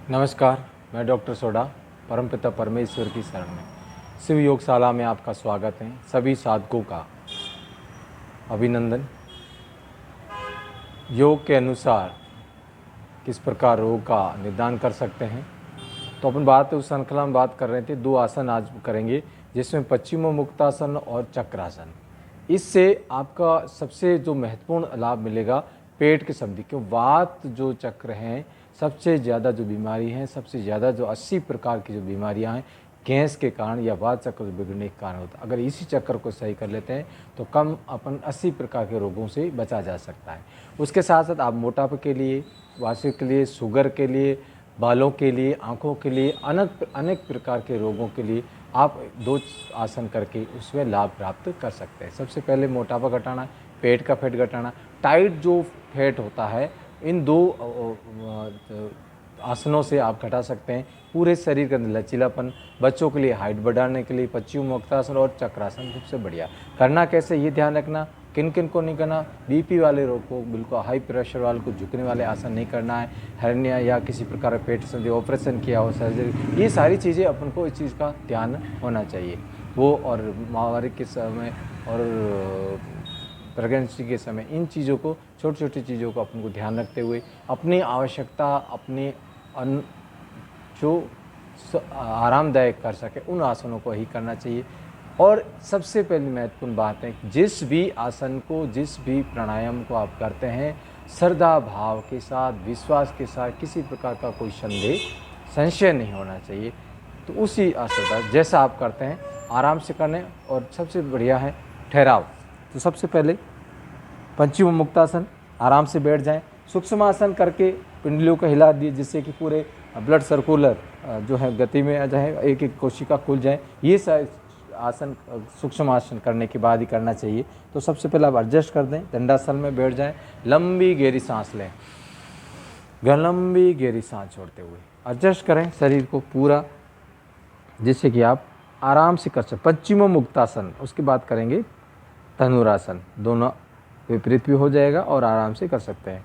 नमस्कार, मैं doctor soda परमपिता परमेश्वर की शरण में शिव योगशाला में आपका स्वागत है। सभी साधकों का अभिनंदन। योग के अनुसार किस प्रकार रोग का निदान कर सकते हैं, तो अपन उस श्रृंखला में बात कर रहे थे। 2 आसन आज करेंगे, जिसमें पश्चिमोमुक्तासन और चक्रासन। इससे आपका सबसे जो महत्वपूर्ण लाभ मिलेगा पेट की संधि के वात जो चक्र हैं, सबसे ज़्यादा जो बीमारी हैं, सबसे ज़्यादा जो 80 प्रकार की जो बीमारियां हैं गैस के कारण या वात चक्र बिगड़ने के कारण होता है। अगर इसी चक्र को सही कर लेते हैं तो कम अपन 80 प्रकार के रोगों से बचा जा सकता है। उसके साथ साथ आप मोटापे के लिए, वार्षिक के लिए, शुगर के लिए, बालों के लिए, आँखों के लिए, अनेक प्रकार के रोगों के लिए आप 2 आसन करके उसमें लाभ प्राप्त कर सकते हैं। सबसे पहले मोटापा घटाना, पेट का फैट घटाना। टाइट जो फैट होता है इन 2 आसनों से आप घटा सकते हैं। पूरे शरीर का लचीलापन, बच्चों के लिए हाइट बढ़ाने के लिए पश्चिमोमुक्तासन और चक्रासन सबसे बढ़िया। करना कैसे ये ध्यान रखना, किन किन को नहीं करना। बीपी वाले रोग को, बिल्कुल हाई प्रेशर वाले को झुकने वाले आसन नहीं करना है। हर्निया या किसी प्रकार का पेट संधि ऑपरेशन किया हो, सर्जरी, ये सारी चीज़ें अपन को इस चीज़ का ध्यान होना चाहिए। वो और माहवारी के समय और प्रेगनेंसी के समय इन चीज़ों को, छोटी छोटी चीज़ों को अपन को ध्यान रखते हुए अपनी आवश्यकता, अपने जो आरामदायक कर सके उन आसनों को ही करना चाहिए। और सबसे पहली महत्वपूर्ण बात है, जिस भी आसन को, जिस भी प्राणायाम को आप करते हैं, श्रद्धा भाव के साथ, विश्वास के साथ, किसी प्रकार का कोई संशय नहीं होना चाहिए। तो उसी आसन का जैसा आप करते हैं आराम से करने। और सबसे बढ़िया है ठहराव। तो सबसे पहले पश्चिमोमुक्तासन, आराम से बैठ जाएं। सूक्ष्म आसन करके पिंडलियों को हिला दिए, जिससे कि पूरे ब्लड सर्कुलर जो है गति में आ जाए, एक एक कोशिका खुल जाए। ये आसन सूक्ष्म आसन करने के बाद ही करना चाहिए। तो सबसे पहले आप एडजस्ट कर दें, दंडासन में बैठ जाएं, लंबी गहरी सांस लें, लंबी गहरी सांस छोड़ते हुए एडजस्ट करें शरीर को पूरा, जिससे कि आप आराम से कर सकें पश्चिमोमुक्तासन। उसके बाद करेंगे धनुरासन, दोनों विपरीत भी हो जाएगा और आराम से कर सकते हैं।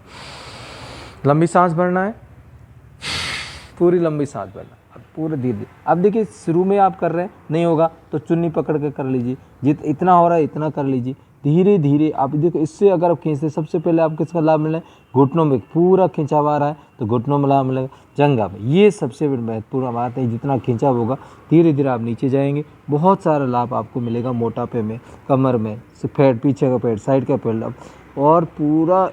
लंबी सांस भरना है, पूरी लंबी सांस भरना। अब पूरे धीरे, अब देखिए शुरू में आप कर रहे हैं, नहीं होगा तो चुन्नी पकड़ के कर लीजिए। इतना हो रहा है इतना कर लीजिए, धीरे धीरे आप देखो। इससे अगर आप खींचते, सबसे पहले आप किसका लाभ मिले, घुटनों में पूरा खिंचाव आ रहा है तो घुटनों में लाभ मिलेगा, जंघा में। ये सबसे महत्वपूर्ण बात है। जितना खिंचाव होगा धीरे धीरे आप नीचे जाएंगे, बहुत सारा लाभ आपको मिलेगा। मोटापे में, कमर में, पेट, पीछे का पेट, साइड का पेट, और पूरा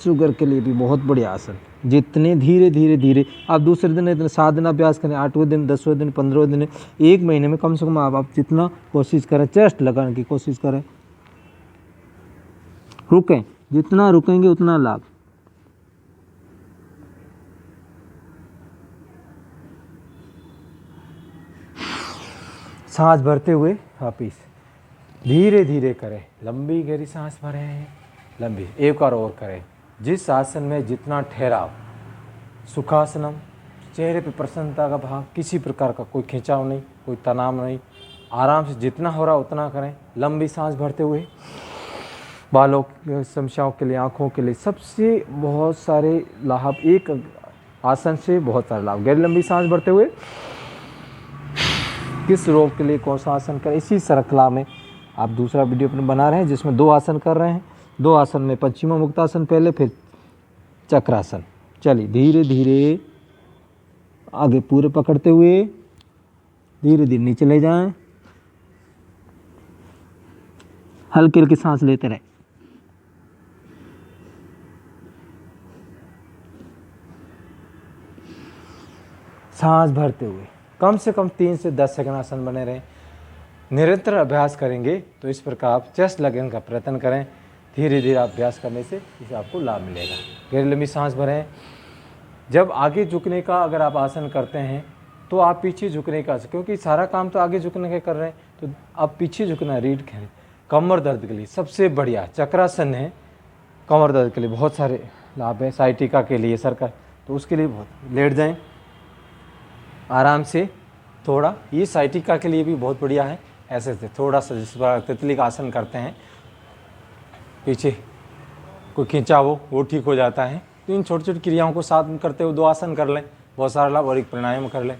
शुगर के लिए भी बहुत बढ़िया आसन। जितने धीरे धीरे धीरे आप दूसरे दिन इतने 7 दिन अभ्यास करें, 8वें दिन, 10वें दिन, 15वें दिन, 1 महीने में कम से कम आप जितना कोशिश करें, चेस्ट लगाने की कोशिश करें। रुकें, जितना रुकेंगे उतना लाभ। सांस भरते हुए वापिस धीरे धीरे करें, लंबी गहरी सांस भरें, लंबी। एक बार और करें। जिस आसन में जितना ठहराव, सुखासनम, चेहरे पे प्रसन्नता का भाव, किसी प्रकार का कोई खिंचाव नहीं, कोई तनाव नहीं, आराम से जितना हो रहा उतना करें, लंबी सांस भरते हुए। बालों की समस्याओं के लिए, आँखों के लिए, सबसे बहुत सारे लाभ एक आसन से, बहुत सारे लाभ। गहरी लंबी सांस भरते हुए किस रोग के लिए कौन सा आसन करें, इसी श्रृंखला में आप दूसरा वीडियो अपने बना रहे हैं, जिसमें 2 आसन कर रहे हैं। 2 आसन में पश्चिमोमुक्तासन पहले, फिर चक्रासन। चलिए धीरे धीरे आगे पूरे पकड़ते हुए धीरे धीरे नीचे ले जाएं, हल्की हल्की सांस लेते रहें। सांस भरते हुए कम से कम 3 से 10 सेकंड आसन बने रहें। निरंतर अभ्यास करेंगे तो इस प्रकार आप चेस्ट लगने का प्रयत्न करें। धीरे धीरे अभ्यास करने से इसे आपको लाभ मिलेगा। गहरी लंबी सांस भरें। जब आगे झुकने का अगर आप आसन करते हैं तो आप पीछे झुकने का, क्योंकि सारा काम तो आगे झुकने का कर रहे हैं, तो आप पीछे झुकना, रीढ़ के कमर दर्द के लिए सबसे बढ़िया चक्रासन है। कमर दर्द के लिए बहुत सारे लाभ है, साइटिका के लिए, सरकार, तो उसके लिए बहुत। लेट जाएं आराम से थोड़ा, ये साइटिका के लिए भी बहुत बढ़िया है। ऐसे से थोड़ा सा, जिस बार तितली का आसन करते हैं, पीछे कोई खिंचाव हो वो ठीक हो जाता है। तो इन छोटी छोटी क्रियाओं को साथ में करते हुए 2 आसन कर लें, बहुत सारा लाभ। और एक प्राणायाम कर लें।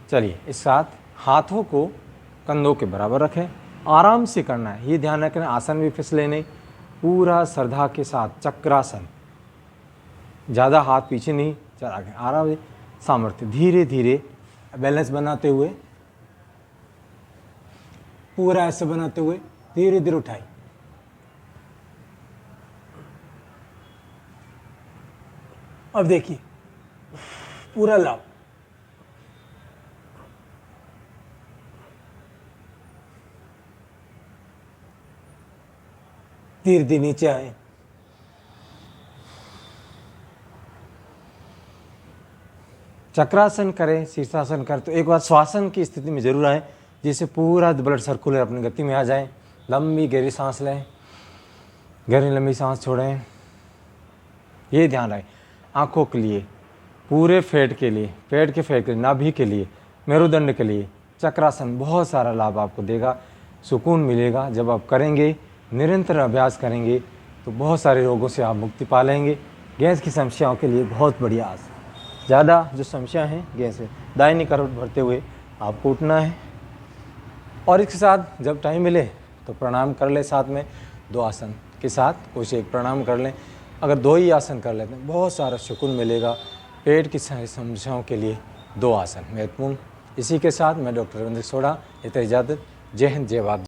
चलिए, इस साथ हाथों को कंधों के बराबर रखें, आराम से करना है, ये ध्यान रखना। आसन भी फिसले नहीं, पूरा श्रद्धा के साथ चक्रासन, ज़्यादा हाथ पीछे नहीं चला के, आराम से सामर्थ्य, धीरे धीरे बैलेंस बनाते हुए, पूरा ऐसे बनाते हुए धीरे धीरे उठाई। अब देखिए पूरा लाभ। धीरे धीरे नीचे आए, चक्रासन करें, शीर्षासन करें तो एक बार श्वासन की स्थिति में जरूर आए, जिससे पूरा ब्लड सर्कुलर अपनी गति में आ जाए। लंबी गहरी सांस लें, गहरी लंबी सांस छोड़ें, ये ध्यान रहे। आंखों के लिए, पूरे पेट के लिए, पेट के फेट के लिए, नाभि के लिए, मेरुदंड के लिए चक्रासन बहुत सारा लाभ आपको देगा, सुकून मिलेगा। जब आप करेंगे, निरंतर अभ्यास करेंगे तो बहुत सारे रोगों से आप मुक्ति पा लेंगे। गैस की समस्याओं के लिए बहुत बढ़िया आसन। ज़्यादा जो समस्या हैं गैस है, दाहिनी करवट भरते हुए आपको उठना है। और इसके साथ जब टाइम मिले तो प्रणाम कर ले, साथ में 2 आसन के साथ कुछ एक प्रणाम कर लें। अगर 2 ही आसन कर लेते हैं बहुत सारा सुकून मिलेगा। पेट की सारी समस्याओं के लिए 2 आसन महत्वपूर्ण। इसी के साथ मैं डॉक्टर रविंद्र सोढ़ा, इजाज़त। जय हिंद, जय भारत।